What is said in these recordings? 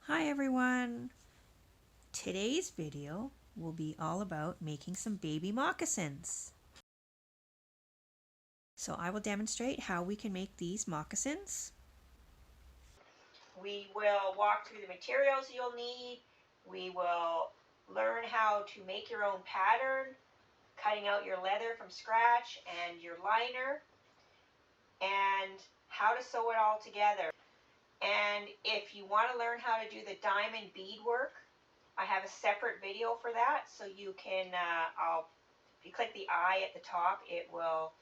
Hi everyone! Today's video will be all about making some baby moccasins. So I will demonstrate how we can make these moccasins. We will walk through the materials you'll need. We will learn how to make your own pattern, cutting out your leather from scratch and your liner, and how to sew it all together. And if you want to learn how to do the diamond beadwork, I have a separate video for that, so you can, if you click the I at the top, it will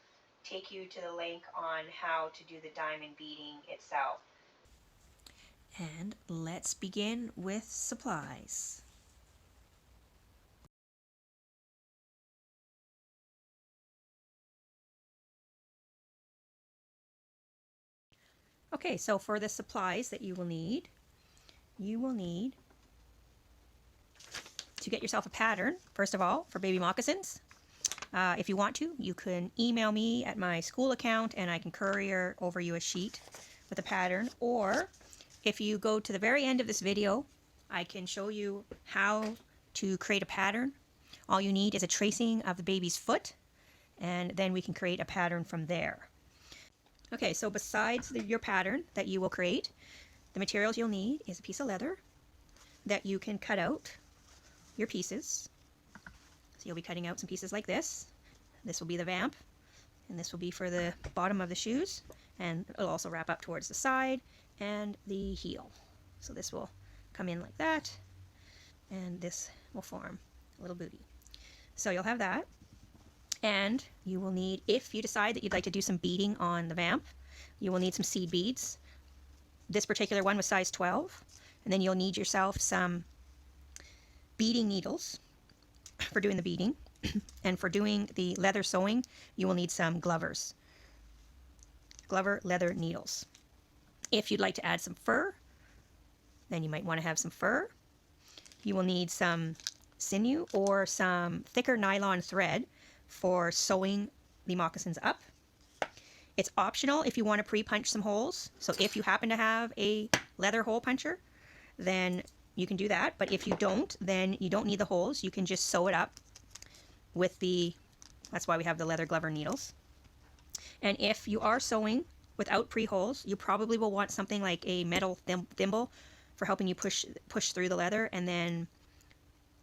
take you to the link on how to do the diamond beading itself. And let's begin with supplies. Okay, so for the supplies that you will need to get yourself a pattern, first of all, for baby moccasins. If you want to, you can email me at my school account and I can courier over you a sheet with a pattern. Or if you go to the very end of this video, I can show you how to create a pattern. All you need is a tracing of the baby's foot, and then we can create a pattern from there. Okay, so besides your pattern that you will create, the materials you'll need is a piece of leather that you can cut out your pieces. So you'll be cutting out some pieces like this. This will be the vamp, and this will be for the bottom of the shoes, and it'll also wrap up towards the side and the heel. So this will come in like that, and this will form a little booty. So you'll have that, and you will need, if you decide that you'd like to do some beading on the vamp, you will need some seed beads. This particular one was size 12, and then you'll need yourself some beading needles for doing the beading. And for doing the leather sewing, you will need some Glover leather needles. If you'd like to add some fur, then you might want to have some fur. You will need some sinew or some thicker nylon thread for sewing the moccasins up. It's optional if you want to pre-punch some holes. So if you happen to have a leather hole puncher, then you can do that. But if you don't, then you don't need the holes. You can just sew it up with that's why we have the leather Glover needles. And if you are sewing without pre-holes, you probably will want something like a metal thimble for helping you push through the leather, and then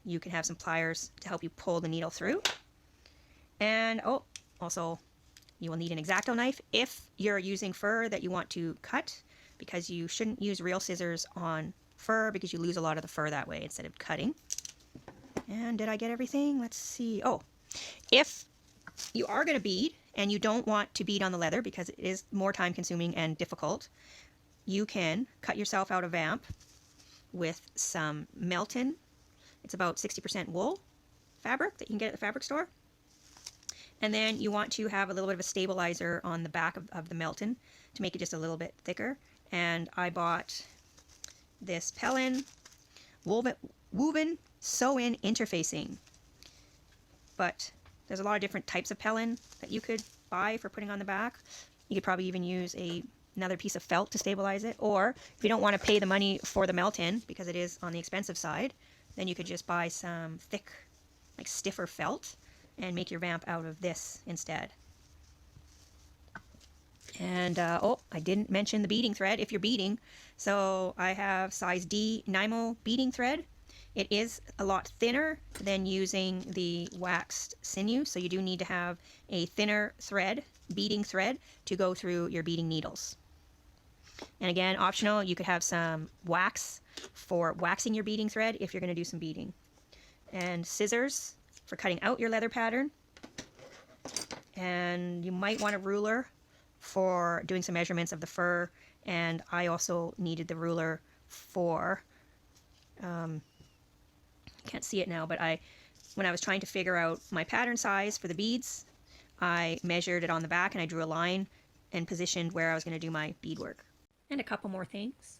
you can have some pliers to help you pull the needle through. And also you will need an X-Acto knife if you're using fur that you want to cut, because you shouldn't use real scissors on fur because you lose a lot of the fur that way instead of cutting. And did I get everything? Let's see. Oh, if you are going to bead and you don't want to bead on the leather because it is more time consuming and difficult, you can cut yourself out a vamp with some Melton. It's about 60% wool fabric that you can get at the fabric store. And then you want to have a little bit of a stabilizer on the back of the Melton to make it just a little bit thicker. And I bought this Pellin woven sew-in interfacing. But there's a lot of different types of Pellin that you could buy for putting on the back. You could probably even use another piece of felt to stabilize it. Or if you don't want to pay the money for the Melton because it is on the expensive side, then you could just buy some thick, like stiffer felt and make your vamp out of this instead. And I didn't mention the beading thread if you're beading. So I have size D Nymo beading thread. It is a lot thinner than using the waxed sinew, so you do need to have a thinner thread, beading thread, to go through your beading needles. And again, optional, you could have some wax for waxing your beading thread if you're going to do some beading. And scissors for cutting out your leather pattern. And you might want a ruler for doing some measurements of the fur. And I also needed the ruler for can't see it now, but when I was trying to figure out my pattern size for the beads, I measured it on the back and I drew a line and positioned where I was going to do my beadwork. And a couple more things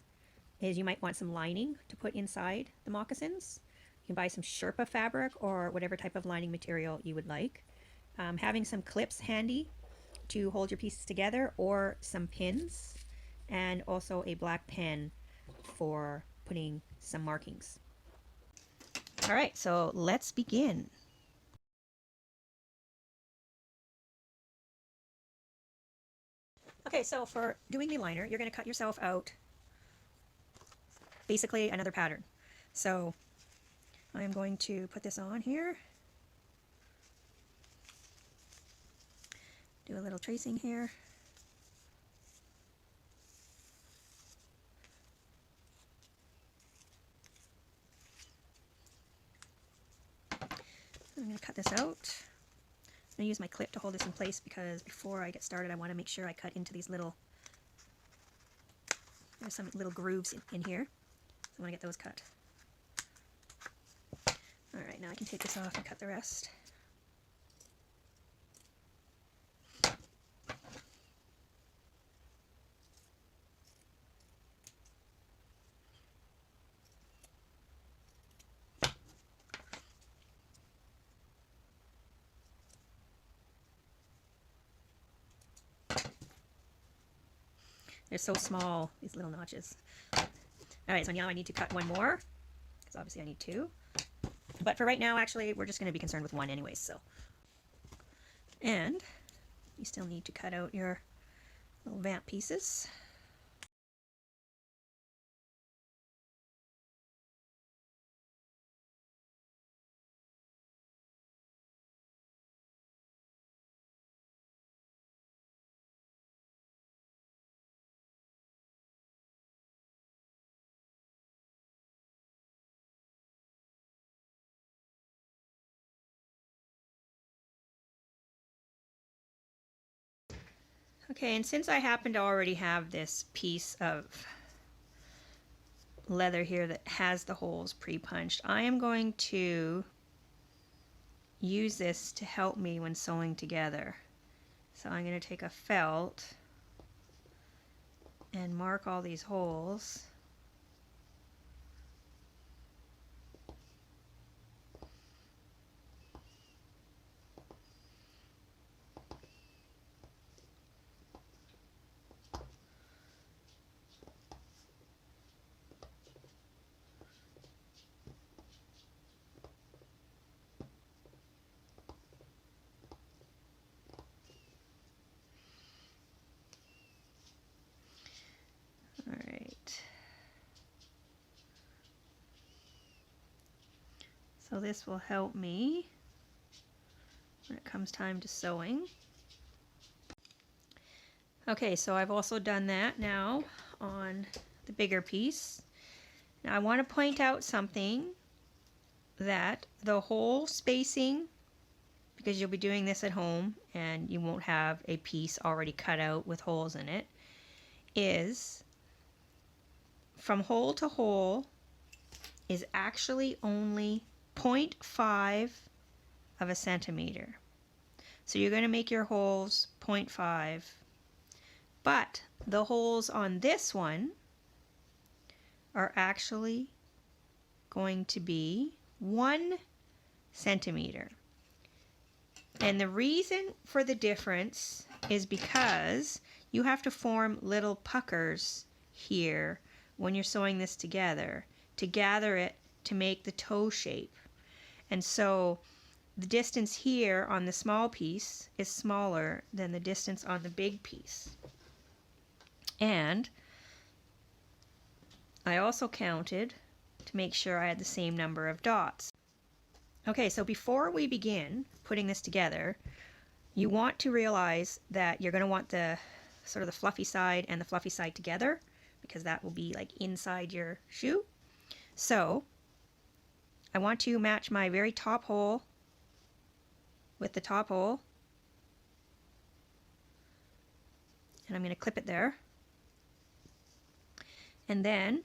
is you might want some lining to put inside the moccasins. You can buy some Sherpa fabric or whatever type of lining material you would like. Having some clips handy to hold your pieces together, or some pins, and also a black pen for putting some markings. All right, so let's begin. Okay, so for doing the liner, you're going to cut yourself out basically another pattern. So I'm going to put this on here, do a little tracing here. I'm going to cut this out. I'm going to use my clip to hold this in place because before I get started I want to make sure I cut into these little, there's some little grooves in here, so I want to get those cut. Alright, now I can take this off and cut the rest. They're so small, these little notches. Alright, so now I need to cut one more, because obviously I need two. But for right now, actually, we're just going to be concerned with one anyways, so. And you still need to cut out your little vamp pieces. Okay, and since I happen to already have this piece of leather here that has the holes pre-punched, I am going to use this to help me when sewing together. So I'm going to take a felt and mark all these holes. So this will help me when it comes time to sewing. Okay, so I've also done that now on the bigger piece. Now I want to point out something, that the hole spacing, because you'll be doing this at home and you won't have a piece already cut out with holes in it, is from hole to hole is actually only 0.5 of a centimeter. So you're going to make your holes 0.5, but the holes on this one are actually going to be 1 centimeter. And the reason for the difference is because you have to form little puckers here when you're sewing this together to gather it to make the toe shape. And so the distance here on the small piece is smaller than the distance on the big piece. And I also counted to make sure I had the same number of dots. Okay, so before we begin putting this together, you want to realize that you're going to want the sort of the fluffy side and the fluffy side together, because that will be like inside your shoe. So I want to match my very top hole with the top hole, and I'm going to clip it there. And then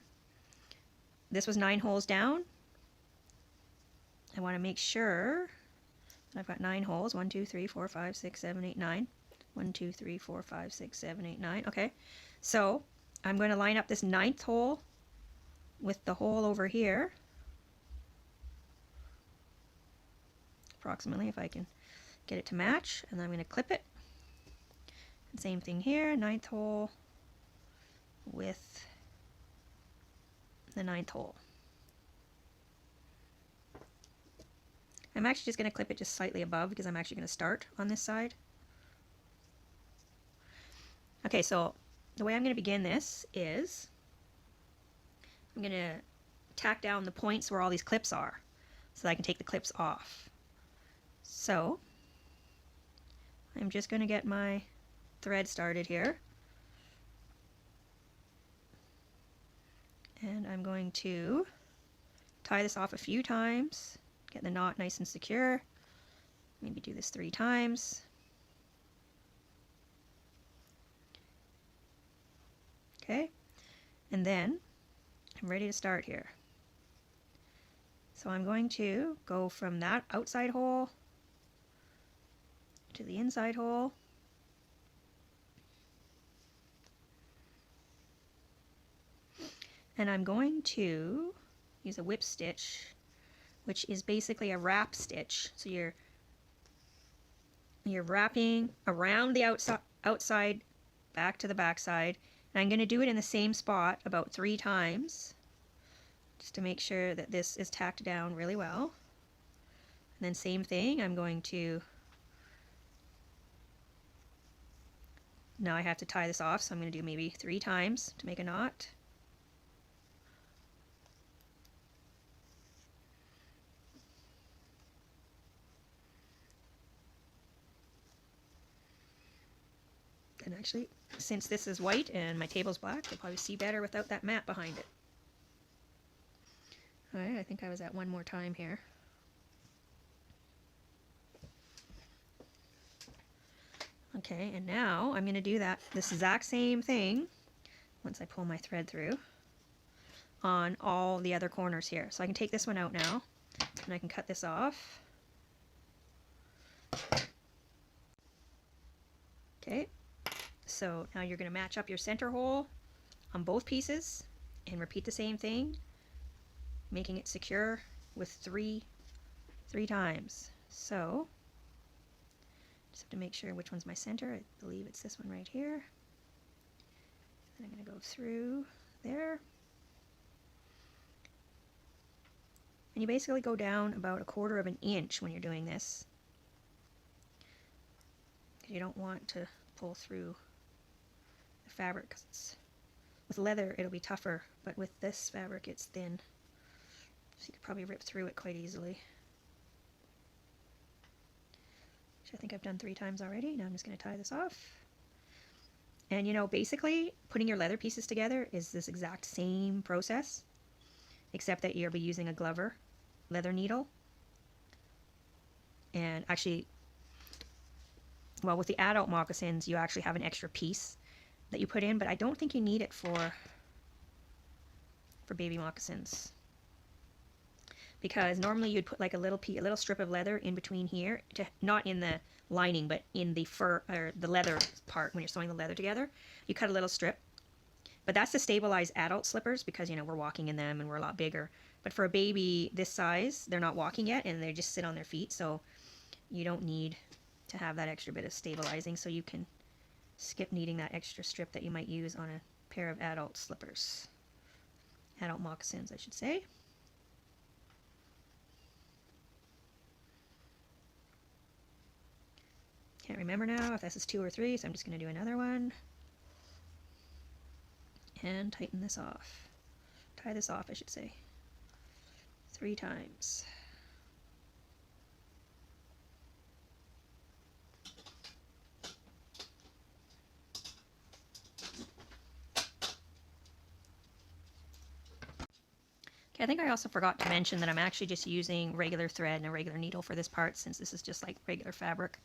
this was 9 holes down. I want to make sure that I've got 9 holes. 1, 2, 3, 4, 5, 6, 7, 8, 9. 1, 2, 3, 4, 5, 6, 7, 8, 9. Okay, so I'm going to line up this 9th hole with the hole over here, approximately, if I can get it to match, and then I'm going to clip it. And same thing here, 9th hole with the 9th hole. I'm actually just going to clip it just slightly above because I'm actually going to start on this side. Okay, so the way I'm going to begin this is I'm going to tack down the points where all these clips are so that I can take the clips off. So I'm just going to get my thread started here. And I'm going to tie this off a few times, get the knot nice and secure. Maybe do this 3 times. Okay, and then I'm ready to start here. So I'm going to go from that outside hole to the inside hole. And I'm going to use a whip stitch, which is basically a wrap stitch. So you're wrapping around the outside back to the back side. And I'm going to do it in the same spot about 3 times, just to make sure that this is tacked down really well. And then same thing, I'm going to, now I have to tie this off, so I'm going to do maybe 3 times to make a knot. And actually, since this is white and my table's black, you'll probably see better without that mat behind it. Alright, I think I was at 1 more time here. Okay, and now I'm going to do this exact same thing, once I pull my thread through, on all the other corners here. So I can take this one out now, and I can cut this off. Okay, so now you're going to match up your center hole on both pieces, and repeat the same thing, making it secure with three times. So just have to make sure which one's my center. I believe it's this one right here. And I'm going to go through there. And you basically go down about 1/4 of an inch when you're doing this, because you don't want to pull through the fabric, because with leather it'll be tougher, but with this fabric it's thin, so you could probably rip through it quite easily. Which I think I've done 3 times already. Now I'm just going to tie this off. And you know, basically putting your leather pieces together is this exact same process, except that you'll be using a Glover leather needle. And actually, well, with the adult moccasins you actually have an extra piece that you put in, but I don't think you need it for baby moccasins, because normally you'd put like a little strip of leather in between here, to not in the lining but in the fur or the leather part. When you're sewing the leather together, you cut a little strip, but that's to stabilize adult slippers, because you know we're walking in them and we're a lot bigger. But for a baby this size, they're not walking yet and they just sit on their feet, so you don't need to have that extra bit of stabilizing, so you can skip needing that extra strip that you might use on a pair of adult slippers. Adult moccasins, I should say. Can't remember now if this is 2 or 3, so I'm just going to do another one. And tighten this off. Tie this off, I should say. 3 times. Okay, I think I also forgot to mention that I'm actually just using regular thread and a regular needle for this part, since this is just like regular fabric.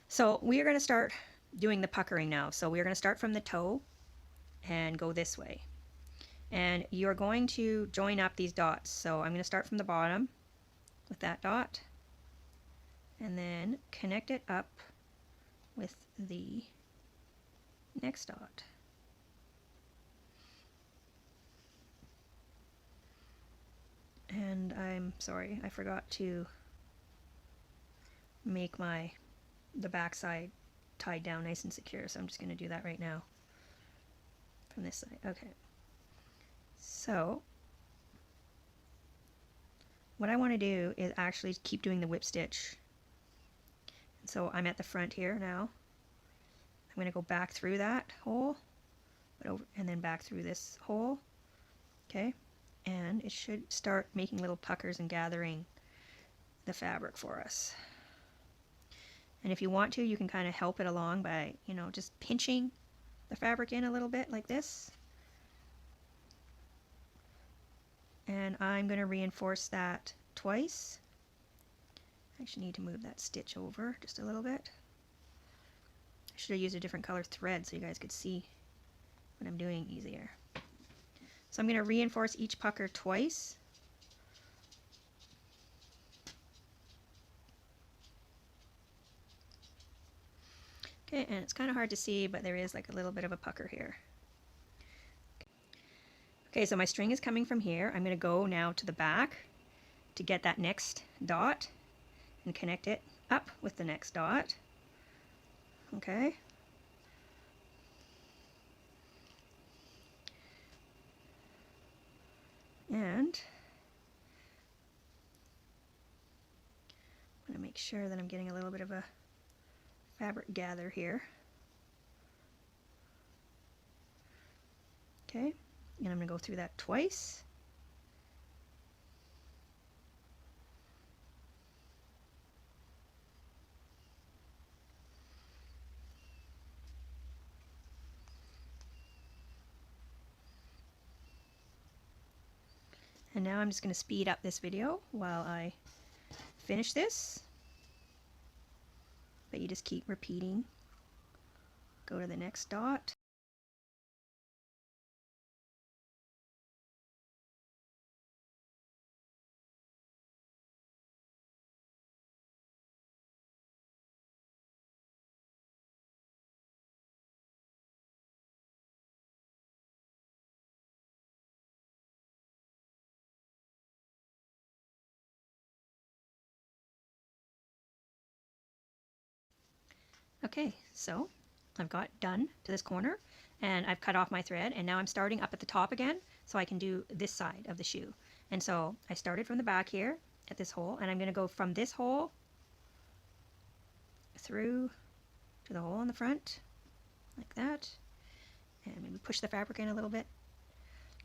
So we are going to start doing the puckering now. So we are going to start from the toe and go this way. And you're going to join up these dots. So I'm going to start from the bottom with that dot, and then connect it up with the next dot. And I'm sorry, I forgot to make the back side tied down nice and secure, so I'm just going to do that right now from this side. Okay, so what I want to do is actually keep doing the whip stitch. And so I'm at the front here now. I'm going to go back through that hole, but over, and then back through this hole. Okay, and it should start making little puckers and gathering the fabric for us. And if you want to, you can kind of help it along by, you know, just pinching the fabric in a little bit like this. And I'm going to reinforce that twice. I actually need to move that stitch over just a little bit. I should have used a different color thread so you guys could see what I'm doing easier. So I'm going to reinforce each pucker twice. Okay, and it's kind of hard to see, but there is like a little bit of a pucker here. Okay, so my string is coming from here. I'm going to go now to the back to get that next dot and connect it up with the next dot. Okay. And I'm going to make sure that I'm getting a little bit of a fabric gather here. Okay, and I'm going to go through that twice. And now I'm just going to speed up this video while I finish this. But you just keep repeating. Go to the next dot. Okay, so I've got done to this corner and I've cut off my thread, and now I'm starting up at the top again so I can do this side of the shoe. And so I started from the back here at this hole, and I'm going to go from this hole through to the hole in the front like that, and maybe push the fabric in a little bit,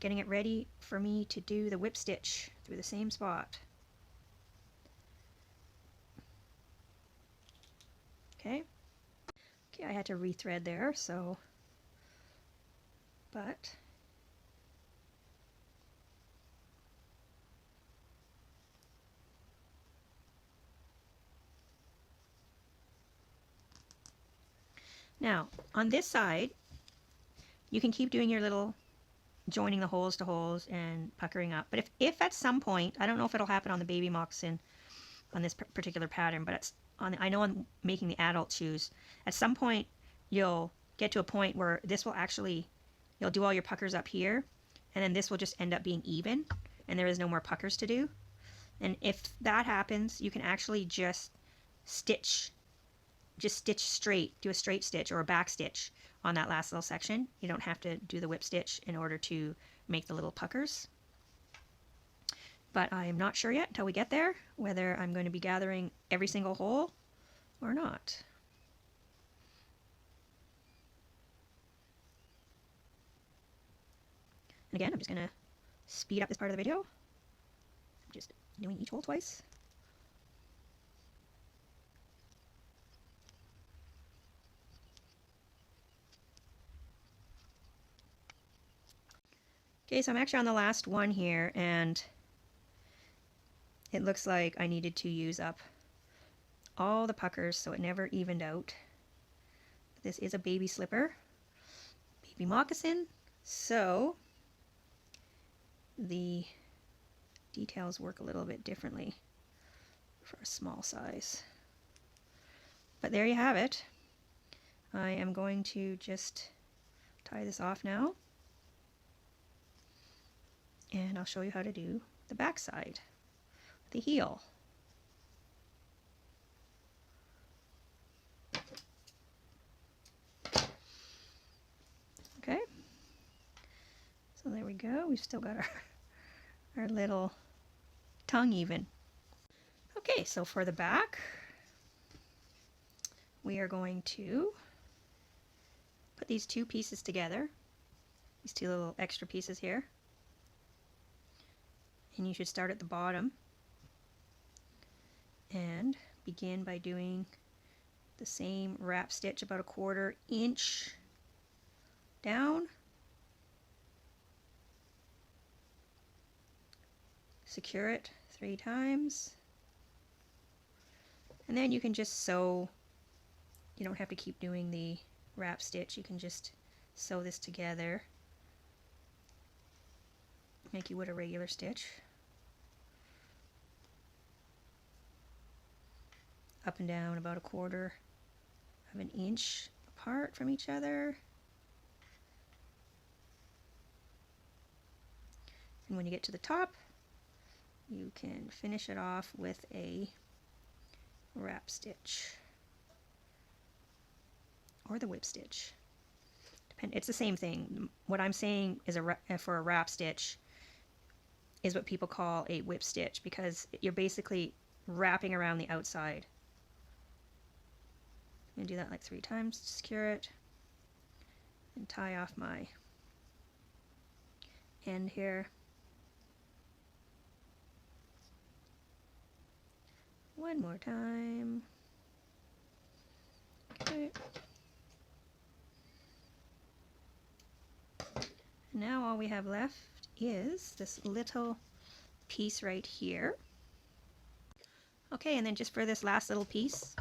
getting it ready for me to do the whip stitch through the same spot. Okay. Okay, I had to rethread there, so, but now on this side you can keep doing your little joining the holes to holes and puckering up, but if at some point, I don't know if it'll happen on the baby moccasin on this particular pattern, but it's on, I know I'm making the adult shoes, at some point you'll get to a point where this will actually, you'll do all your puckers up here, and then this will just end up being even, and there is no more puckers to do. And if that happens, you can actually just stitch straight, do a straight stitch or a back stitch on that last little section. You don't have to do the whip stitch in order to make the little puckers. But I am not sure yet until we get there whether I'm going to be gathering every single hole or not. And again, I'm just going to speed up this part of the video. I'm just doing each hole twice. Okay, so I'm actually on the last one here, and it looks like I needed to use up all the puckers, so it never evened out. This is a baby slipper, baby moccasin, so the details work a little bit differently for a small size. But there you have it. I am going to just tie this off now, and I'll show you how to do the back side, the heel. Okay, so there we go. We've still got our little tongue even. Okay, so for the back, we are going to put these two pieces together, these two little extra pieces here, and you should start at the bottom and begin by doing the same wrap stitch about 1/4 inch down, secure it 3 times, and then you can just sew. You don't have to keep doing the wrap stitch, you can just sew this together like you would a regular stitch, up and down about 1/4 of an inch apart from each other. And when you get to the top, you can finish it off with a wrap stitch or the whip stitch. It's the same thing. What I'm saying is for a wrap stitch is what people call a whip stitch, because you're basically wrapping around the outside. I'm going to do that like 3 times to secure it and tie off my end here. One more time. Okay. Now all we have left is this little piece right here. Okay, and then just for this last little piece,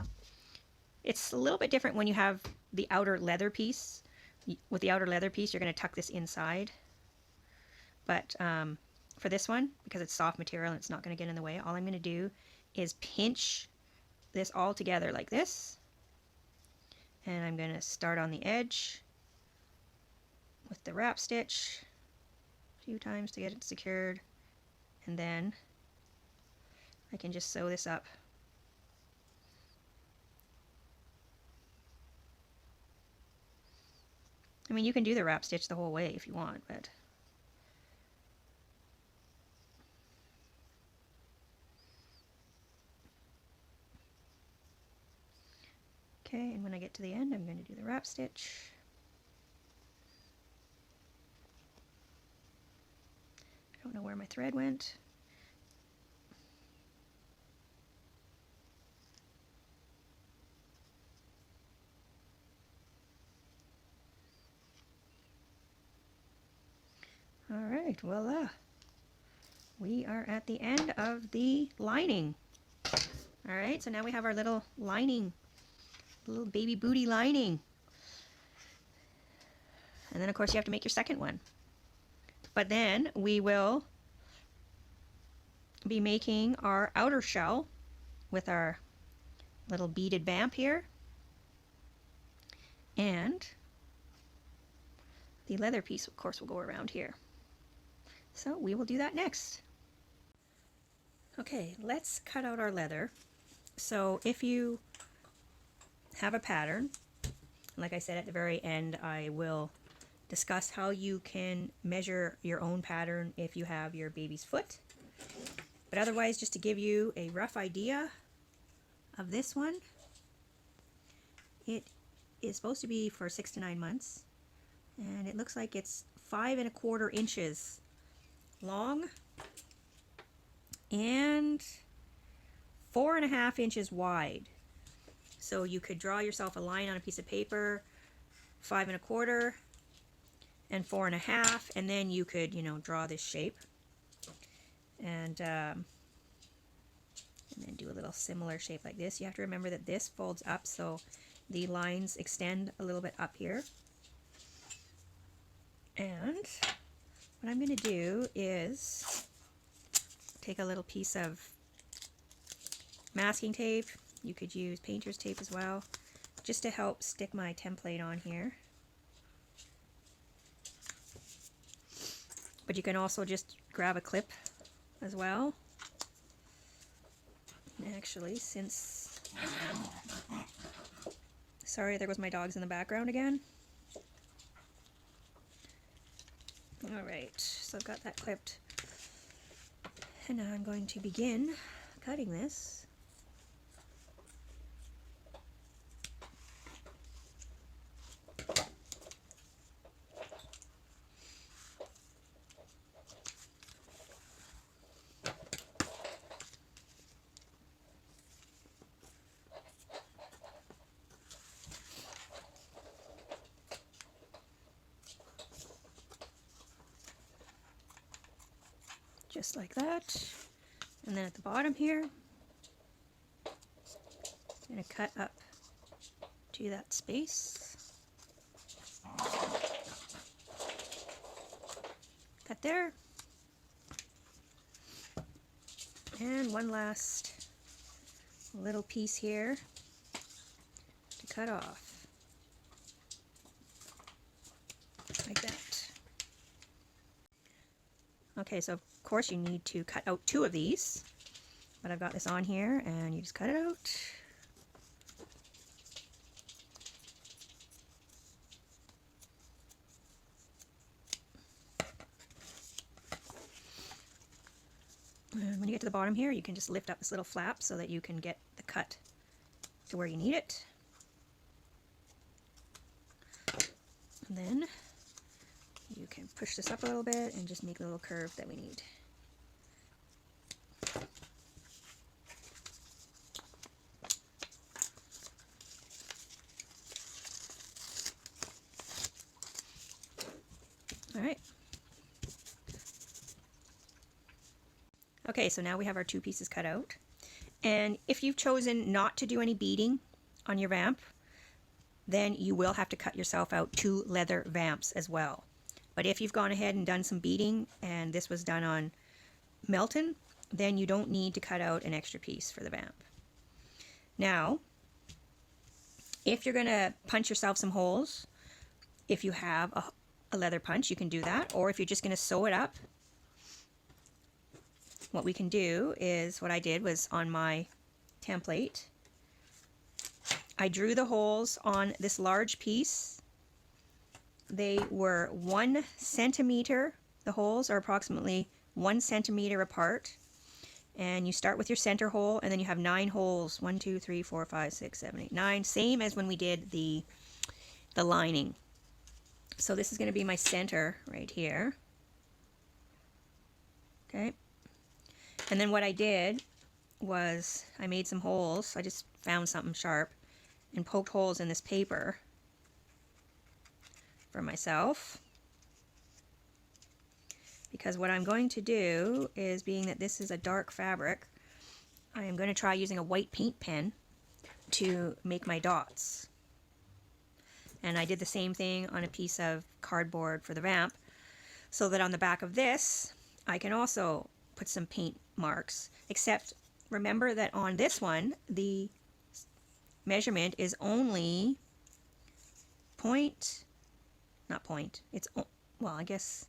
it's a little bit different when you have the outer leather piece. With the outer leather piece, you're going to tuck this inside. But for this one, because it's soft material and it's not going to get in the way, all I'm going to do is pinch this all together like this. And I'm going to start on the edge with the wrap stitch a few times to get it secured, and then I can just sew this up. I mean, you can do the wrap stitch the whole way if you want, but okay, and when I get to the end, I'm going to do the wrap stitch. I don't know where my thread went. All right, voila. We are at the end of the lining. All right, so now we have our little lining, little baby booty lining. And then of course you have to make your second one. But then we will be making our outer shell with our little beaded vamp here. And the leather piece, of course, will go around here. So we will do that next. Okay, let's cut out our leather. So if you have a pattern, like I said at the very end, I will discuss how you can measure your own pattern if you have your baby's foot. But otherwise, just to give you a rough idea of this one, it is supposed to be for 6 to 9 months, and it looks like it's 5 1/4 inches long and 4 1/2 inches wide. So you could draw yourself a line on a piece of paper, 5 1/4 and 4 1/2, and then you could, you know, draw this shape and then do a little similar shape like this. You have to remember that this folds up, so the lines extend a little bit up here. And what I'm going to do is take a little piece of masking tape. You could use painter's tape as well, just to help stick my template on here. But you can also just grab a clip as well. Actually, since... Sorry, there goes my dogs in the background again. Alright, so I've got that clipped. And now I'm going to begin cutting this just like that. And then at the bottom here, I'm going to cut up to that space. Cut there. And one last little piece here to cut off. Like that. Okay, so of course you need to cut out 2 of these, but I've got this on here and you just cut it out. And when you get to the bottom here, you can just lift up this little flap so that you can get the cut to where you need it. And then you can push this up a little bit and just make the little curve that we need. All right. Okay, so now we have our 2 pieces cut out. And if you've chosen not to do any beading on your vamp, then you will have to cut yourself out 2 leather vamps as well. But if you've gone ahead and done some beading, and this was done on Melton, then you don't need to cut out an extra piece for the vamp. Now, if you're going to punch yourself some holes, if you have a leather punch, you can do that. Or if you're just going to sew it up, what we can do is, what I did was on my template, I drew the holes on this large piece. They were 1 centimeter. The holes are approximately 1 centimeter apart. And you start with your center hole, and then you have 9 holes. 1, 2, 3, 4, 5, 6, 7, 8, 9. Same as when we did the lining. So this is going to be my center right here. Okay. And then what I did was I made some holes. I just found something sharp and poked holes in this paper for myself. Because what I'm going to do is, being that this is a dark fabric, I am going to try using a white paint pen to make my dots. And I did the same thing on a piece of cardboard for the vamp, so that on the back of this I can also put some paint marks, except remember that on this one the measurement is only well, I guess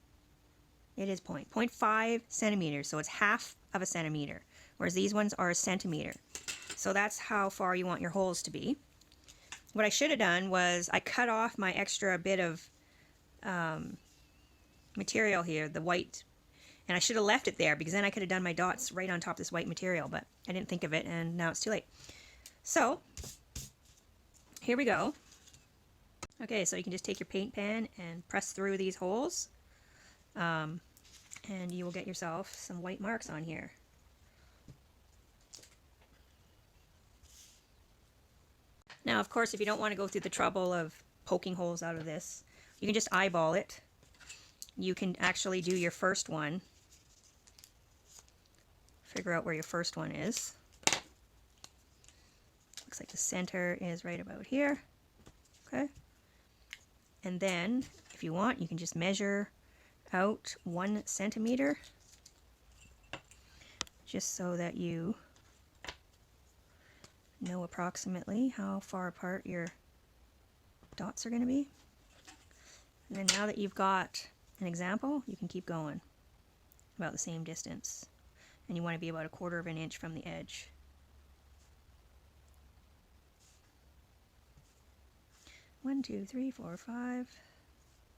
it is 0.5 centimeters, so it's half of a centimeter, whereas these ones are a centimeter. So that's how far you want your holes to be. What I should have done was I cut off my extra bit of material here, the white, and I should have left it there, because then I could have done my dots right on top of this white material, but I didn't think of it, and now it's too late. So here we go. Okay, so you can just take your paint pen and press through these holes, and you will get yourself some white marks on here. Now, of course, if you don't want to go through the trouble of poking holes out of this, you can just eyeball it. You can actually do your first one. Figure out where your first one is. Looks like the center is right about here. Okay. And then, if you want, you can just measure out 1 centimeter, just so that you know approximately how far apart your dots are going to be. And then now that you've got an example, you can keep going about the same distance, and you want to be about 1/4 of an inch from the edge. One, 2, 3, 4, 5,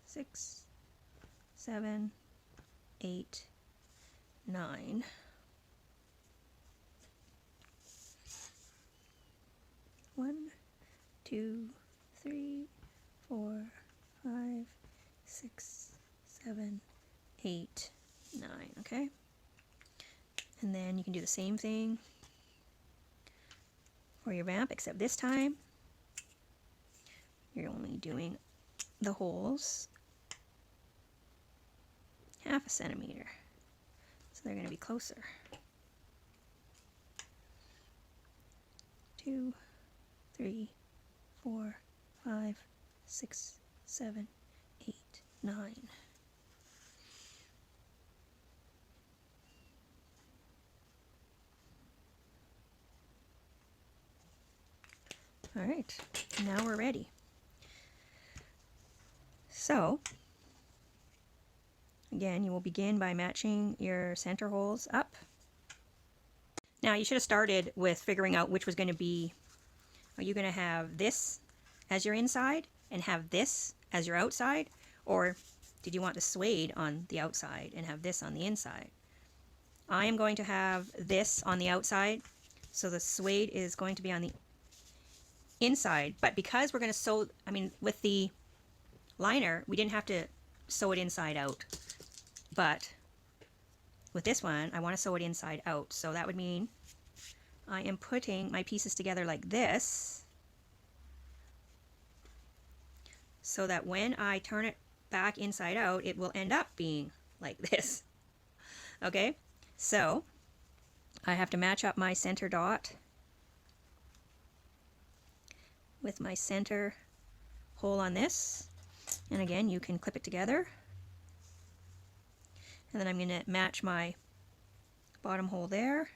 6, 7, 8, 9. One, 2, 3, 4, 5, 6, 7, 8, 9. Okay, and then you can do the same thing for your vamp, except this time you're only doing the holes 1/2 centimeter. So they're going to be closer. 2, 3, 4, 5, 6, 7, 8, 9. All right, now we're ready. So, again, you will begin by matching your center holes up. Now, you should have started with figuring out which was going to be, are you going to have this as your inside and have this as your outside? Or did you want the suede on the outside and have this on the inside? I am going to have this on the outside, so the suede is going to be on the inside. But because we're going to sew, I mean, with the liner, we didn't have to sew it inside out. But with this one, I want to sew it inside out. So that would mean I am putting my pieces together like this, so that when I turn it back inside out, it will end up being like this. Okay, so I have to match up my center dot with my center hole on this. And again, you can clip it together. And then I'm going to match my bottom hole there,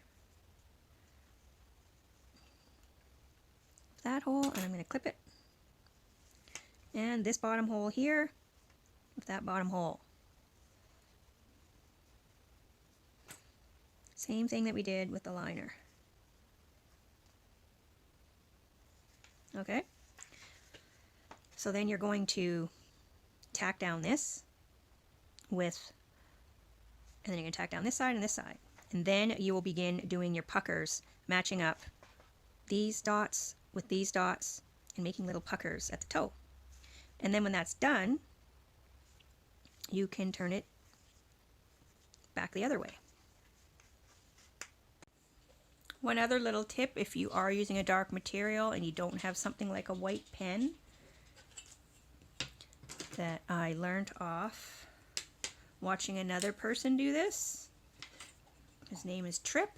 that hole, and I'm going to clip it. And this bottom hole here with that bottom hole. Same thing that we did with the liner. Okay, so then you're going to tack down this with, and then you're going to tack down this side and this side. And then you will begin doing your puckers, matching up these dots with these dots and making little puckers at the toe. And then when that's done, you can turn it back the other way. One other little tip, if you are using a dark material and you don't have something like a white pen, that I learned off watching another person do this. His name is Trip,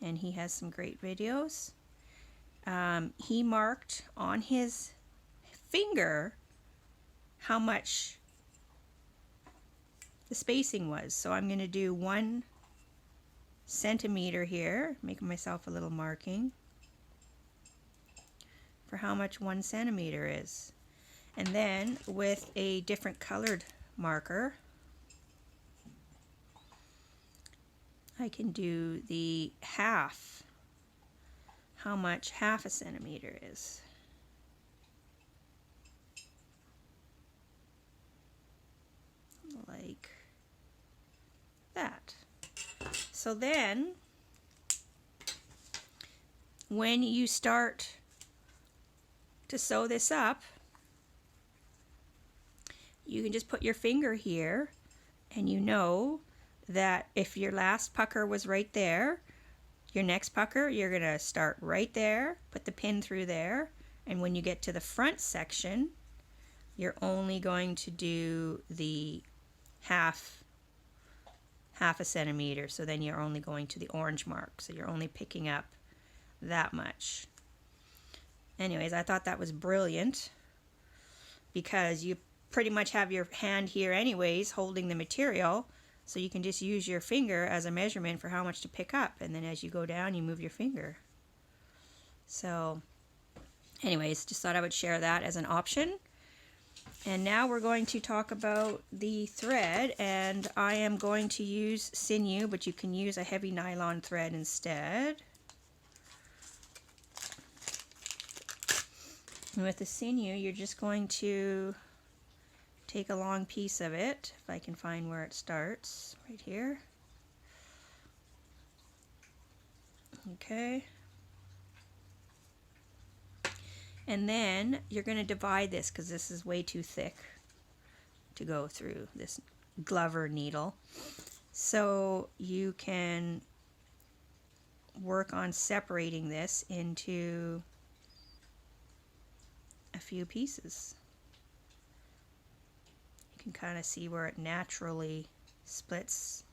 and he has some great videos. He marked on his finger how much the spacing was. So I'm going to do 1 centimeter here, making myself a little marking for how much 1 centimeter is. And then with a different colored marker, I can do the half, how much half a centimeter is. Like that. So then, when you start to sew this up, you can just put your finger here, and you know that if your last pucker was right there, your next pucker, you're going to start right there, put the pin through there, and when you get to the front section, you're only going to do the half a centimeter. So then you're only going to the orange mark, so you're only picking up that much. Anyways, I thought that was brilliant, because you pretty much have your hand here anyways holding the material, so you can just use your finger as a measurement for how much to pick up, and then as you go down you move your finger. So anyways, just thought I would share that as an option. And now we're going to talk about the thread, and I am going to use sinew, but you can use a heavy nylon thread instead. And with the sinew, you're just going to take a long piece of it, if I can find where it starts, right here. Okay. And then you're going to divide this, because this is way too thick to go through this Glover needle. So you can work on separating this into a few pieces. You can kind of see where it naturally splits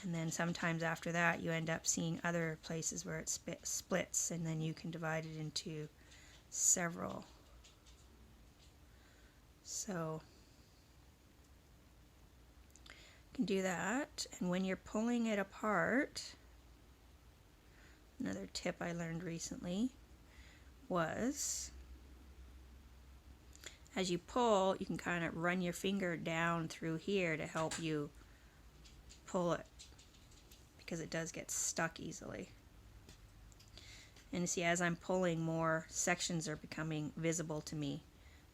And then sometimes after that you end up seeing other places where it splits, and then you can divide it into several. So you can do that. And when you're pulling it apart, another tip I learned recently was, as you pull, you can kind of run your finger down through here to help you pull it, because it does get stuck easily. And you see, as I'm pulling, more sections are becoming visible to me.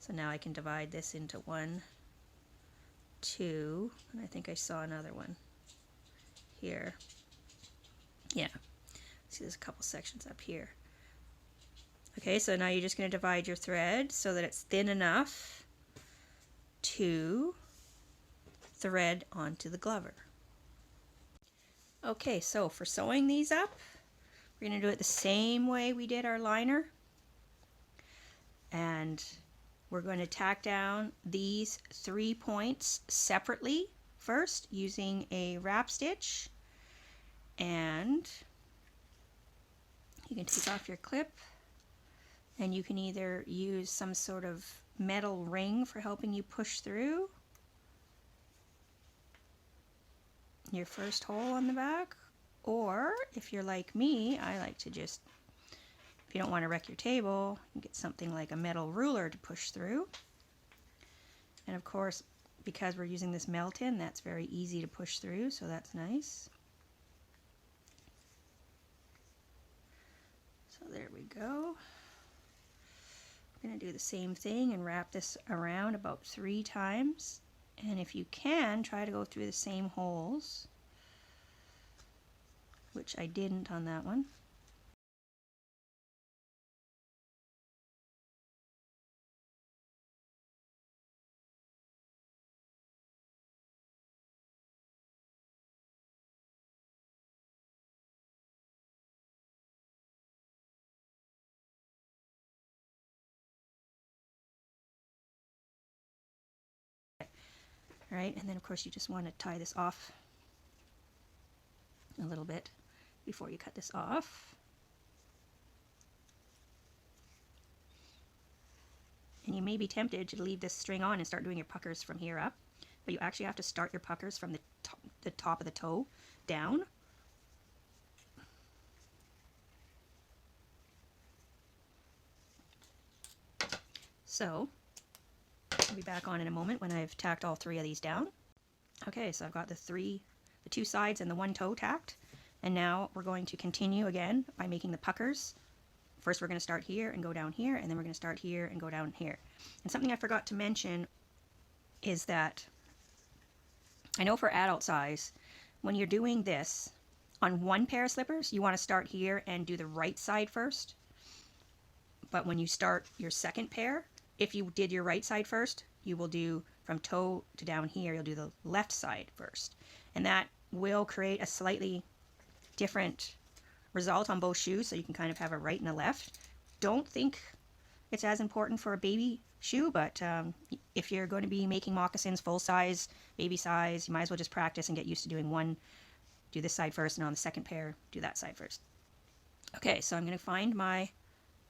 So now I can divide this into 1, 2, and I think I saw another one here. Yeah, see, there's a couple sections up here. Okay, so now you're just going to divide your thread so that it's thin enough to thread onto the glover. Okay, so for sewing these up, we're going to do it the same way we did our liner. And we're going to tack down these 3 points separately first using a wrap stitch. And you can take off your clip, and you can either use some sort of metal ring for helping you push through your first hole on the back, or if you're like me, I like to just, if you don't want to wreck your table, you get something like a metal ruler to push through. And of course, because we're using this melt-in, that's very easy to push through, so that's nice. So there we go. We're going to do the same thing and wrap this around about 3 times. And if you can, try to go through the same holes, which I didn't on that one. Right, and then of course you just want to tie this off a little bit before you cut this off. And you may be tempted to leave this string on and start doing your puckers from here up, but you actually have to start your puckers from the top of the toe down. So I'll be back on in a moment when I've tacked all 3 of these down. Okay, so I've got the 2 sides and the 1 toe tacked, and now we're going to continue again by making the puckers. First we're going to start here and go down here, and then we're going to start here and go down here. And something I forgot to mention is that I know for adult size, when you're doing this on 1 pair of slippers, you want to start here and do the right side first. But when you start your second pair, if you did your right side first, you will do from toe to down here, you'll do the left side first. And that will create a slightly different result on both shoes, so you can kind of have a right and a left. Don't think it's as important for a baby shoe, but if you're going to be making moccasins full size, baby size, you might as well just practice and get used to doing one, do this side first, and on the second pair, do that side first. Okay, so I'm going to find my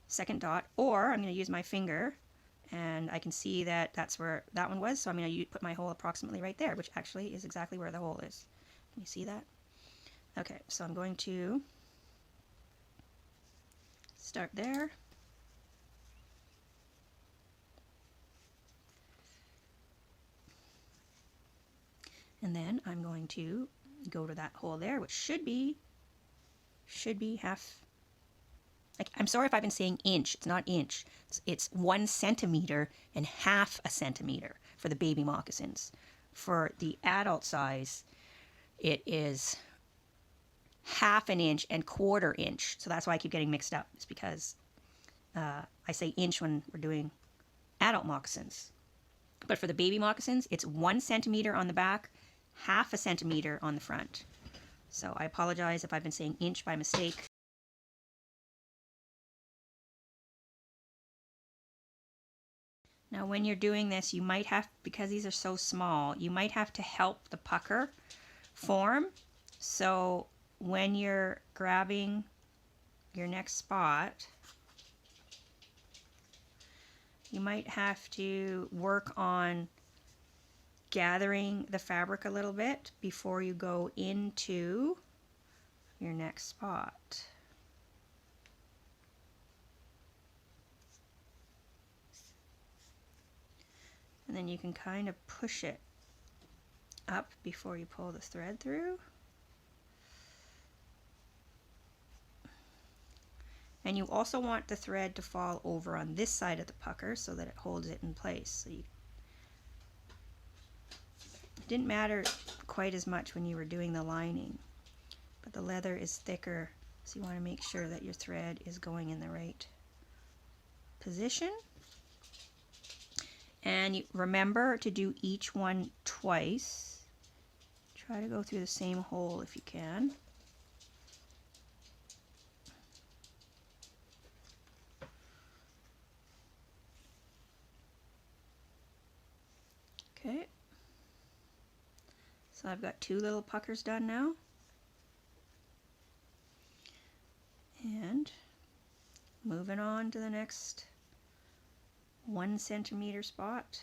second dot, or I'm going to use my finger, and I can see that that's where that one was, so I'm going to put my hole approximately right there, which actually is exactly where the hole is. Can you see that? Okay, so I'm going to start there. And then I'm going to go to that hole there, which should be half. Like, I'm sorry if I've been saying inch. It's not inch. It's 1 centimeter and half a centimeter for the baby moccasins. For the adult size, it is half an inch and 1/4 inch. So that's why I keep getting mixed up. It's because I say inch when we're doing adult moccasins. But for the baby moccasins, it's 1 centimeter on the back, half a centimeter on the front. So I apologize if I've been saying inch by mistake. Now when you're doing this, you might have, because these are so small, you might have to help the pucker form. So when you're grabbing your next spot, you might have to work on gathering the fabric a little bit before you go into your next spot. And then you can kind of push it up before you pull the thread through. And you also want the thread to fall over on this side of the pucker so that it holds it in place. So it didn't matter quite as much when you were doing the lining, but the leather is thicker, so you want to make sure that your thread is going in the right position. And you remember to do each one twice. Try to go through the same hole if you can. Okay, so I've got 2 little puckers done now, and moving on to the next 1 centimeter spot.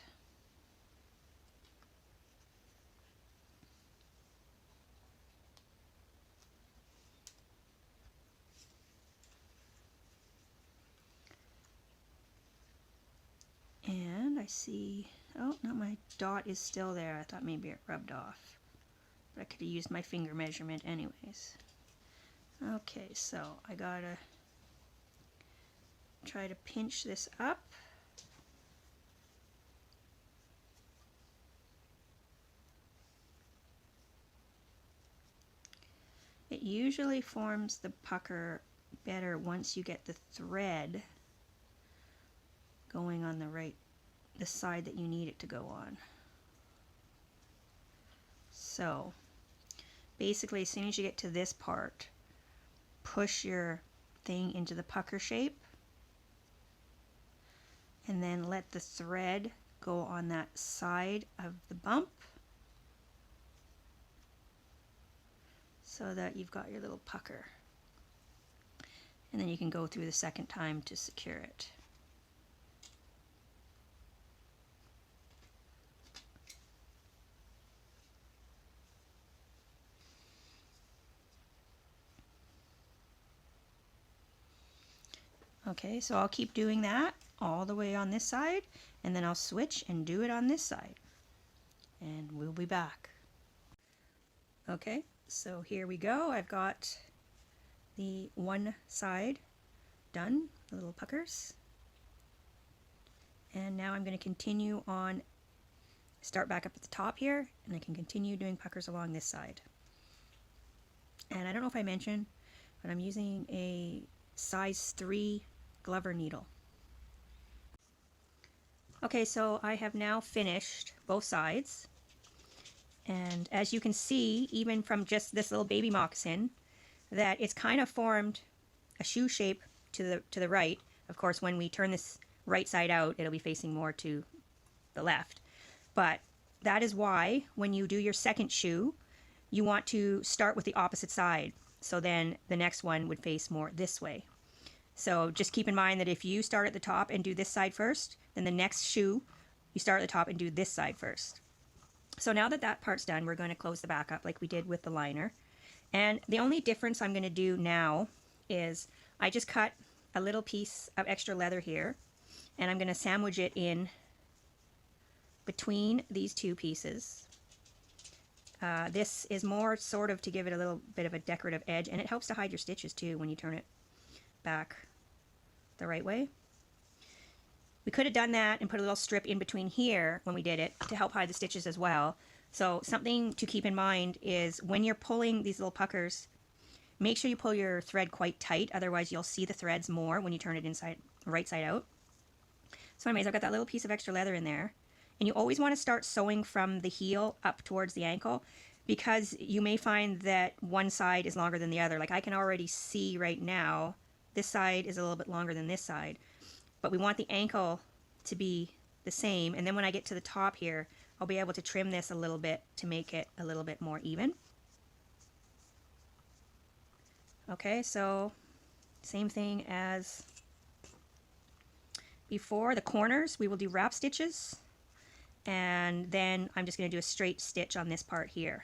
And I see, oh no, my dot is still there. I thought maybe it rubbed off, but I could have used my finger measurement anyways. Okay, so I gotta try to pinch this up. It usually forms the pucker better once you get the thread going on the side that you need it to go on. So basically, as soon as you get to this part, push your thing into the pucker shape and then let the thread go on that side of the bump so that you've got your little pucker. And then you can go through the second time to secure it. Okay, so I'll keep doing that all the way on this side, and then I'll switch and do it on this side. And we'll be back. Okay, so here we go. I've got the one side done, the little puckers. And now I'm going to continue on, start back up at the top here, and I can continue doing puckers along this side. And I don't know if I mentioned, but I'm using a size 3 Glover needle. Okay, so I have now finished both sides, and as you can see, even from just this little baby moccasin, that it's kind of formed a shoe shape to the right. Of course, when we turn this right side out, it'll be facing more to the left. But that is why when you do your second shoe, you want to start with the opposite side. So then the next one would face more this way. So just keep in mind that if you start at the top and do this side first, then the next shoe, you start at the top and do this side first. So now that that part's done, we're going to close the back up like we did with the liner. And the only difference I'm going to do now is I just cut a little piece of extra leather here, and I'm going to sandwich it in between these two pieces. This is more sort of to give it a little bit of a decorative edge, and it helps to hide your stitches too when you turn it back the right way. We could have done that and put a little strip in between here when we did it to help hide the stitches as well. So something to keep in mind is when you're pulling these little puckers, make sure you pull your thread quite tight, otherwise you'll see the threads more when you turn it inside, right side out. So anyways, I've got that little piece of extra leather in there. And you always want to start sewing from the heel up towards the ankle, because you may find that one side is longer than the other. Like I can already see right now, this side is a little bit longer than this side. But we want the ankle to be the same. And then when I get to the top here, I'll be able to trim this a little bit to make it a little bit more even. Okay, so same thing as before. The corners we will do wrap stitches, and then I'm just going to do a straight stitch on this part here.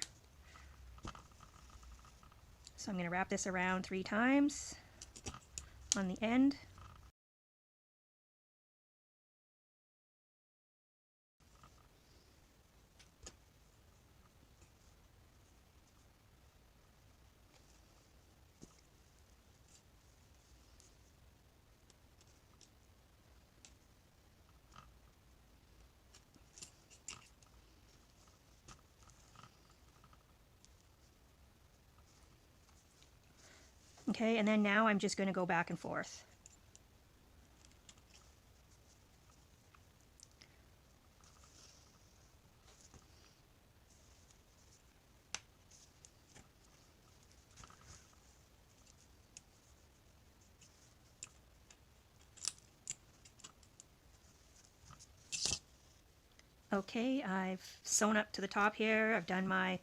So I'm going to wrap this around 3 times on the end. Okay, and then now I'm just going to go back and forth. Okay, I've sewn up to the top here. I've done my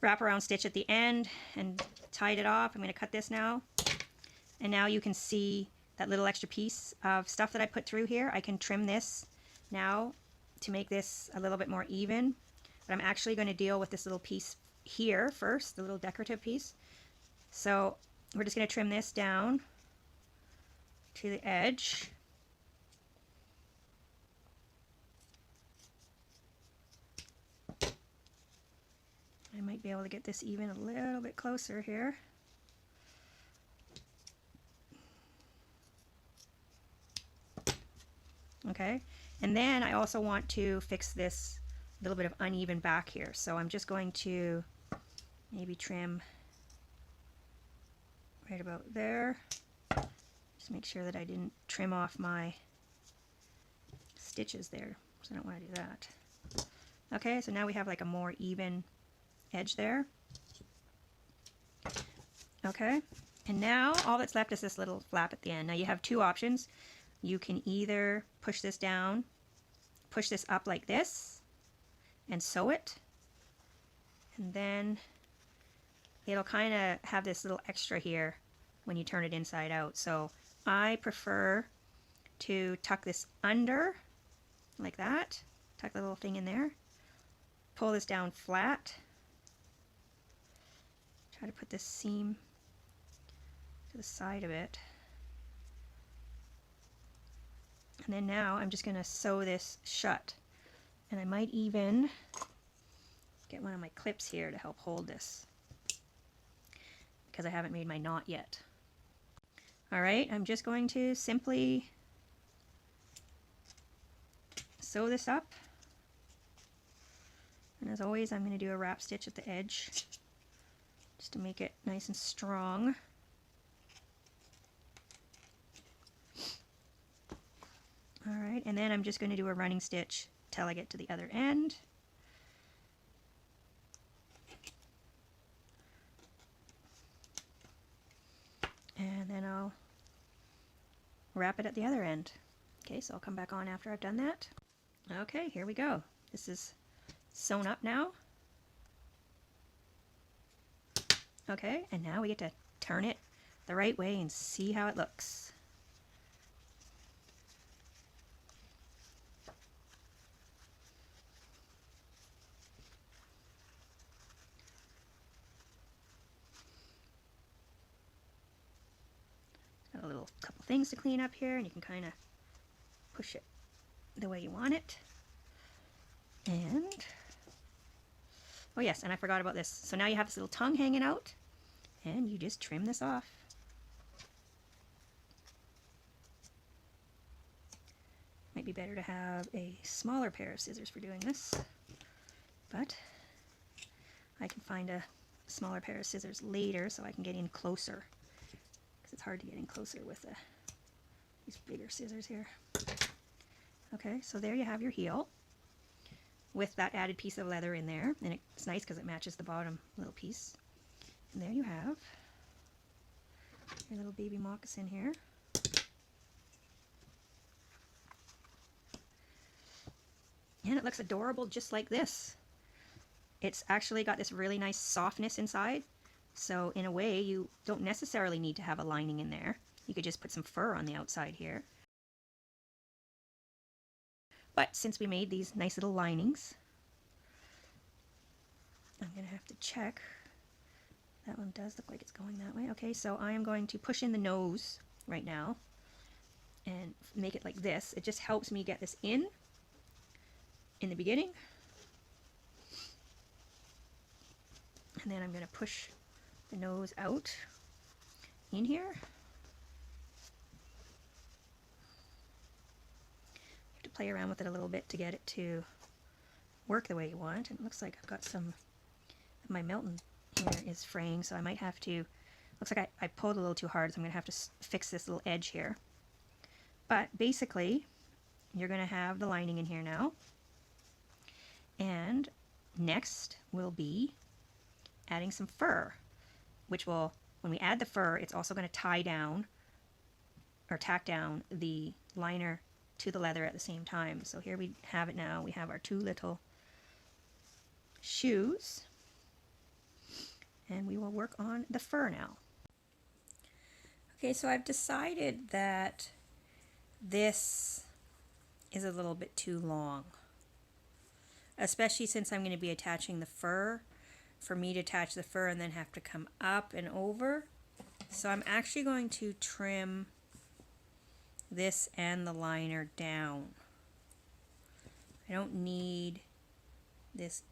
wraparound stitch at the end and tied it off. I'm going to cut this now. And now you can see that little extra piece of stuff that I put through here. I can trim this now to make this a little bit more even. But I'm actually going to deal with this little piece here first, the little decorative piece. So we're just going to trim this down to the edge. I might be able to get this even a little bit closer here. Okay, and then I also want to fix this little bit of uneven back here. So I'm just going to maybe trim right about there. Just make sure that I didn't trim off my stitches there, so I don't want to do that. Okay, so now we have like a more even edge there. Okay, and now all that's left is this little flap at the end. Now you have 2 options. You can either push this down, push this up like this, and sew it, and then it'll kind of have this little extra here when you turn it inside out. So I prefer to tuck this under like that, tuck the little thing in there, pull this down flat, try to put this seam to the side of it. And then now I'm just going to sew this shut. And I might even get one of my clips here to help hold this, because I haven't made my knot yet. Alright, I'm just going to simply sew this up. And as always, I'm going to do a wrap stitch at the edge just to make it nice and strong. Alright, and then I'm just going to do a running stitch till I get to the other end. And then I'll wrap it at the other end. Okay, so I'll come back on after I've done that. Okay, here we go. This is sewn up now. Okay, and now we get to turn it the right way and see how it looks. Got a little couple things to clean up here, and you can kind of push it the way you want it. And oh yes, and I forgot about this. So now you have this little tongue hanging out, and you just trim this off. Might be better to have a smaller pair of scissors for doing this, but I can find a smaller pair of scissors later so I can get in closer, because it's hard to get in closer with these bigger scissors here. Okay, so there you have your heel with that added piece of leather in there, and it's nice because it matches the bottom little piece. And there you have your little baby moccasin here. And it looks adorable just like this. It's actually got this really nice softness inside, So in a way, you don't necessarily need to have a lining in there. You could just put some fur on the outside here. But since we made these nice little linings, I'm going to have to check. That one does look like it's going that way. Okay, so I am going to push in the nose right now and make it like this. It just helps me get this in the beginning. And then I'm going to push the nose out in here. You have to play around with it a little bit to get it to work the way you want. And it looks like I've got some, my Milton here is fraying, so I might have to, looks like I pulled a little too hard, so I'm going to have to fix this little edge here. But basically, you're going to have the lining in here now. And next will be adding some fur, which will, when we add the fur, it's also going to tie down or tack down the liner to the leather at the same time. So here we have it now. We have our two little shoes, and we will work on the fur now. Okay, so I've decided that this is a little bit too long, especially since I'm going to be attaching the fur, for me to attach the fur and then have to come up and over. So I'm actually going to trim this and the liner down. I don't need this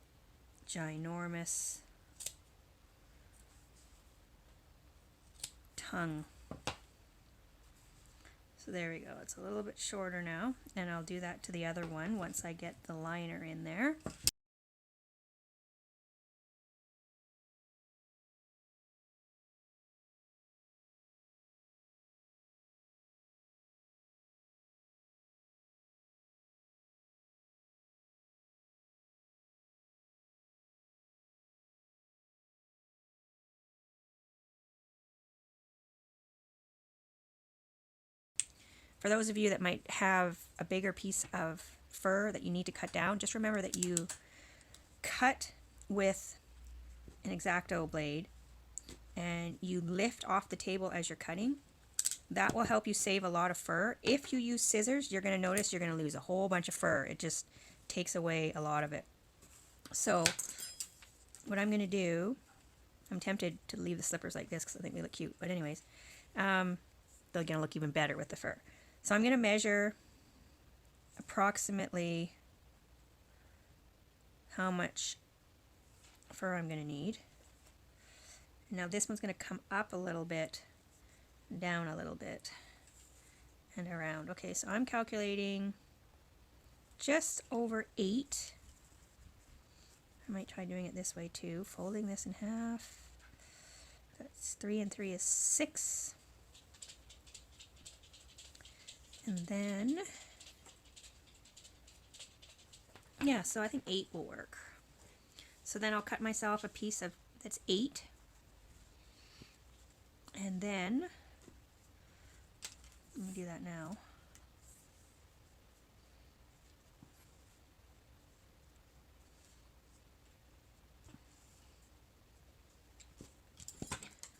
ginormous tongue. So there we go. It's a little bit shorter now, and I'll do that to the other one once I get the liner in there. For those of you that might have a bigger piece of fur that you need to cut down, just remember that you cut with an X-Acto blade and you lift off the table as you're cutting. That will help you save a lot of fur. If you use scissors, you're going to notice you're going to lose a whole bunch of fur. It just takes away a lot of it. So what I'm going to do, I'm tempted to leave the slippers like this because I think they look cute, but anyways, they're going to look even better with the fur. So I'm going to measure approximately how much fur I'm going to need. Now this one's going to come up a little bit, down a little bit, and around. Okay, so I'm calculating just over 8. I might try doing it this way too, folding this in half. That's 3 and 3 is 6. And then, yeah, so I think 8 will work. So then I'll cut myself a piece of, that's 8. And then, let me do that now.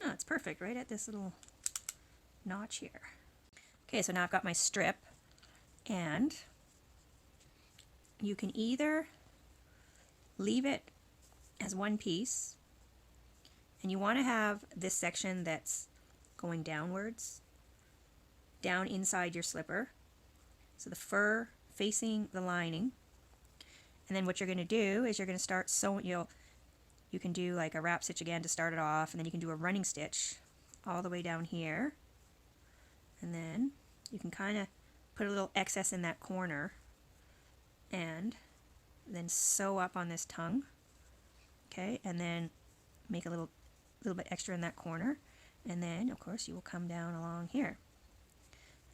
Oh, it's perfect, right at this little notch here. Okay, so now I've got my strip, and you can either leave it as one piece, and you want to have this section that's going downwards, down inside your slipper, so the fur facing the lining. And then what you're going to do is you're going to start sewing. You can do like a wrap stitch again to start it off, and then you can do a running stitch all the way down here. And then you can kind of put a little excess in that corner and then sew up on this tongue. Okay, and then make a little bit extra in that corner. And then, of course, you will come down along here.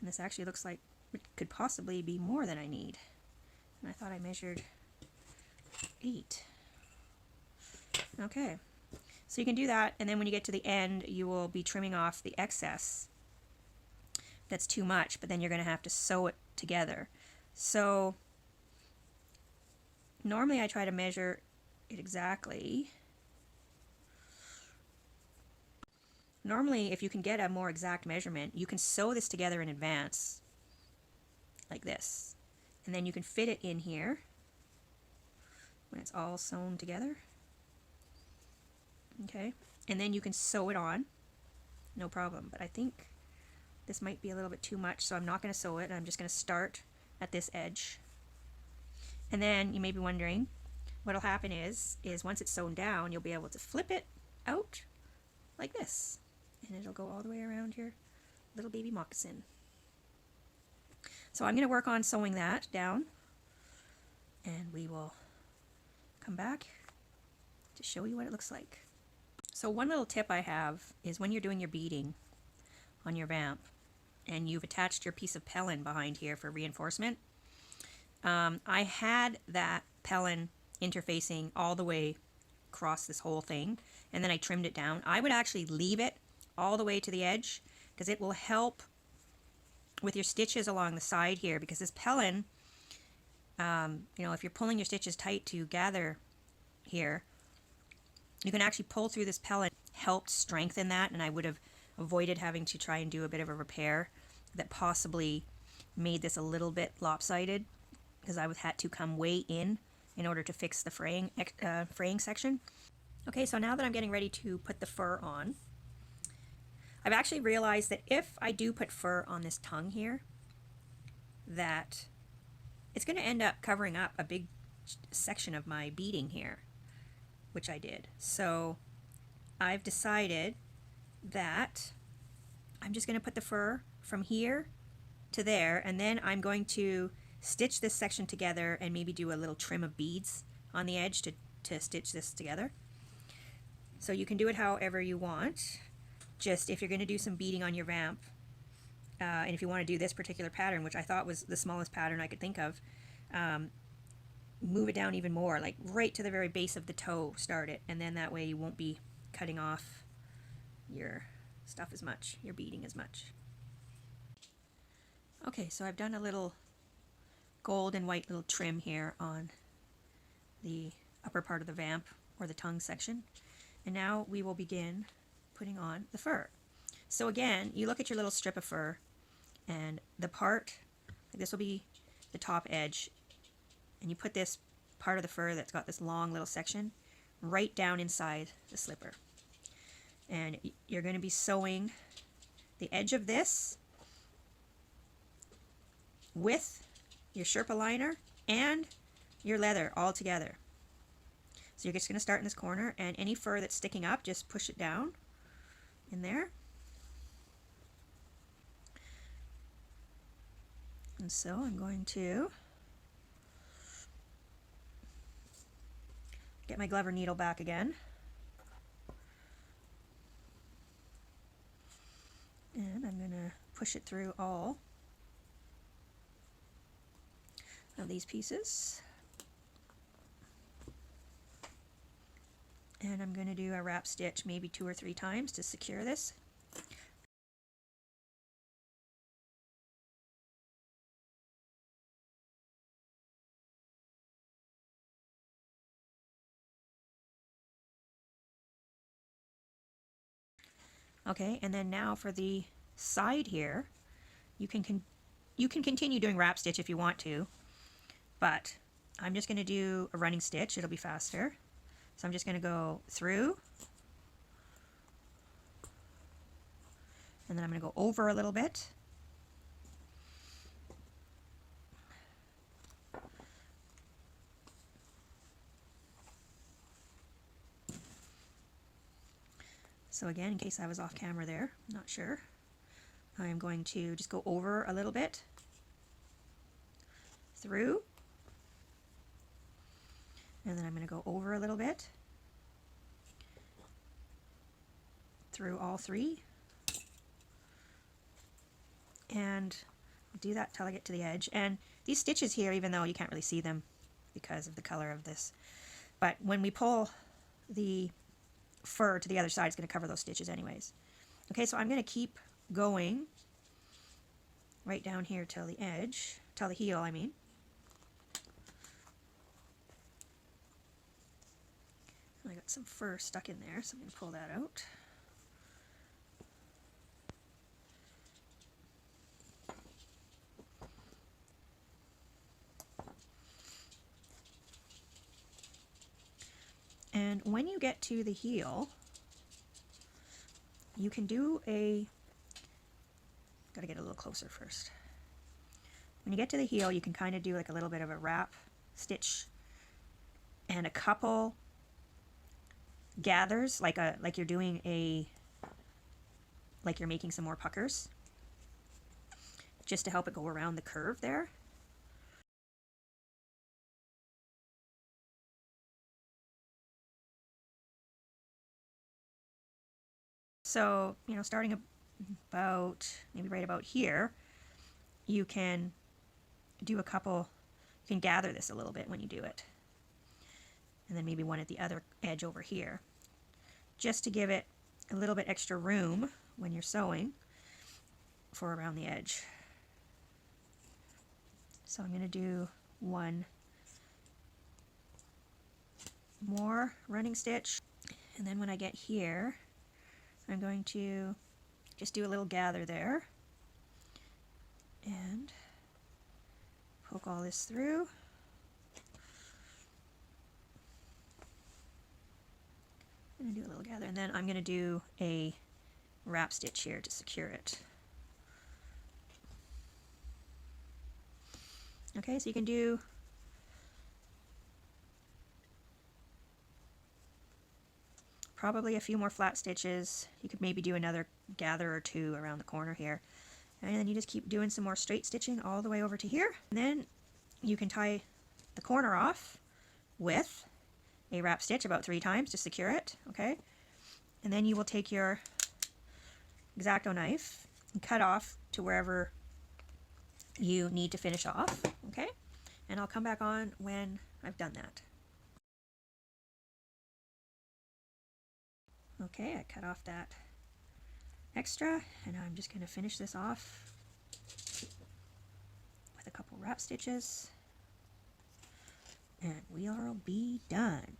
And this actually looks like it could possibly be more than I need. And I thought I measured 8. Okay, so you can do that, and then when you get to the end, you will be trimming off the excess that's too much, but then you're going to have to sew it together. So normally I try to measure it exactly. normally if you can get a more exact measurement, you can sew this together in advance like this, and then you can fit it in here when it's all sewn together. Okay, and then you can sew it on, no problem. But I think this might be a little bit too much, so I'm not going to sew it. I'm just going to start at this edge. And then you may be wondering, what'll happen is once it's sewn down, you'll be able to flip it out like this, and it'll go all the way around your little baby moccasin. So I'm going to work on sewing that down, and we will come back to show you what it looks like. So one little tip I have is when you're doing your beading on your vamp and you've attached your piece of pellin behind here for reinforcement, I had that pellin interfacing all the way across this whole thing, and then I trimmed it down. I would actually leave it all the way to the edge because it will help with your stitches along the side here, because this pellin, you know, if you're pulling your stitches tight to gather here, you can actually pull through this pellin, help strengthen that, and I would have avoided having to try and do a bit of a repair that possibly made this a little bit lopsided, because I would had to come way in order to fix the fraying section. Okay, so now that I'm getting ready to put the fur on, I've actually realized that if I do put fur on this tongue here, that it's going to end up covering up a big section of my beading here, which I did. So I've decided that I'm just going to put the fur from here to there, and then I'm going to stitch this section together and maybe do a little trim of beads on the edge to stitch this together. So you can do it however you want. Just if you're going to do some beading on your vamp, and if you want to do this particular pattern, which I thought was the smallest pattern I could think of, move it down even more, like right to the very base of the toe, start it, and then that way you won't be cutting off your stuff as much, your beading as much. Okay, so I've done a little gold and white little trim here on the upper part of the vamp, or the tongue section, and now we will begin putting on the fur. So again, you look at your little strip of fur, and the part, like this will be the top edge, and you put this part of the fur that's got this long little section right down inside the slipper. And you're going to be sewing the edge of this with your Sherpa liner and your leather all together. So you're just going to start in this corner, and any fur that's sticking up, just push it down in there. And so I'm going to get my Glover needle back again. And I'm going to push it through all of these pieces. And I'm going to do a wrap stitch maybe 2 or 3 times to secure this. Okay, and then now for the side here, you can continue doing wrap stitch if you want to, but I'm just going to do a running stitch. It'll be faster. So I'm just going to go through, and then I'm going to go over a little bit, so again, in case I was off camera there, I'm not sure, I'm going to just go over a little bit, through, and then I'm going to go over a little bit, through all 3, and do that till I get to the edge. And these stitches here, even though you can't really see them because of the color of this, but when we pull the fur to the other side, it's going to cover those stitches anyways. Okay, so I'm going to keep going right down here till the edge, till the heel, I mean. I got some fur stuck in there, so I'm going to pull that out. And when you get to the heel, you can do gotta get a little closer first. When you get to the heel, you can kind of do like a little bit of a wrap stitch and a couple gathers, like you're doing like you're making some more puckers, just to help it go around the curve there. So, you know, starting about, maybe right about here, you can do a couple, you can gather this a little bit when you do it. And then maybe one at the other edge over here, just to give it a little bit extra room when you're sewing for around the edge. So I'm going to do one more running stitch, and then when I get here, I'm going to just do a little gather there and poke all this through. I'm going to do a little gather, and then I'm going to do a wrap stitch here to secure it. Okay, so you can do probably a few more flat stitches. You could maybe do another gather or two around the corner here. And then you just keep doing some more straight stitching all the way over to here. And then you can tie the corner off with a wrap stitch about 3 times to secure it, okay? And then you will take your X-Acto knife and cut off to wherever you need to finish off, okay? And I'll come back on when I've done that. Okay, I cut off that extra, and I'm just going to finish this off with a couple wrap stitches, and we'll be done.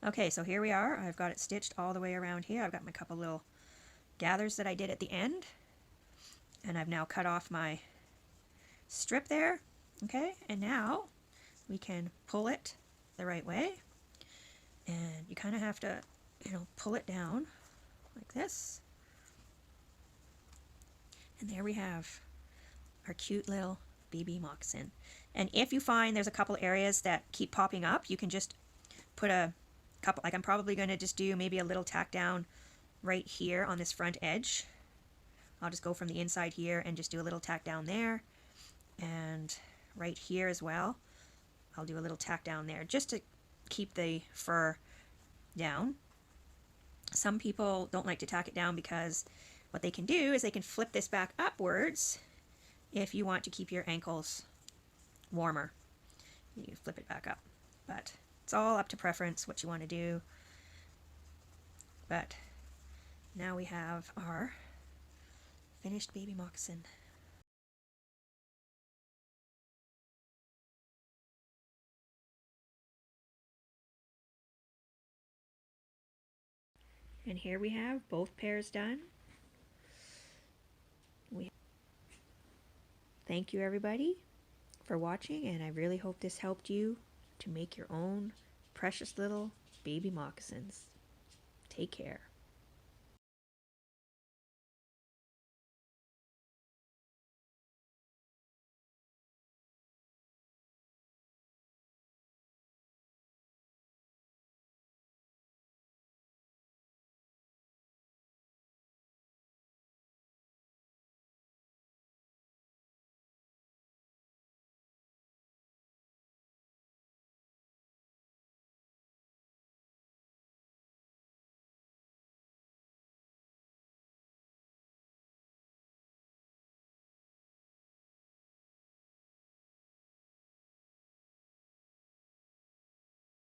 Okay, so here we are. I've got it stitched all the way around here. I've got my couple little gathers that I did at the end, and I've now cut off my strip there. Okay, and now we can pull it the right way, and you kind of have to, you know, pull it down like this, and there we have our cute little baby moccasin. And if you find there's a couple areas that keep popping up, you can just put a couple, like I'm probably going to just do maybe a little tack down right here on this front edge. I'll just go from the inside here and just do a little tack down there, and right here as well I'll do a little tack down there just to keep the fur down. Some people don't like to tack it down because what they can do is they can flip this back upwards if you want to keep your ankles warmer. You flip it back up, but it's all up to preference what you want to do. But now we have our finished baby moccasin. And here we have both pairs done. Thank you everybody for watching, and I really hope this helped you to make your own precious little baby moccasins. Take care.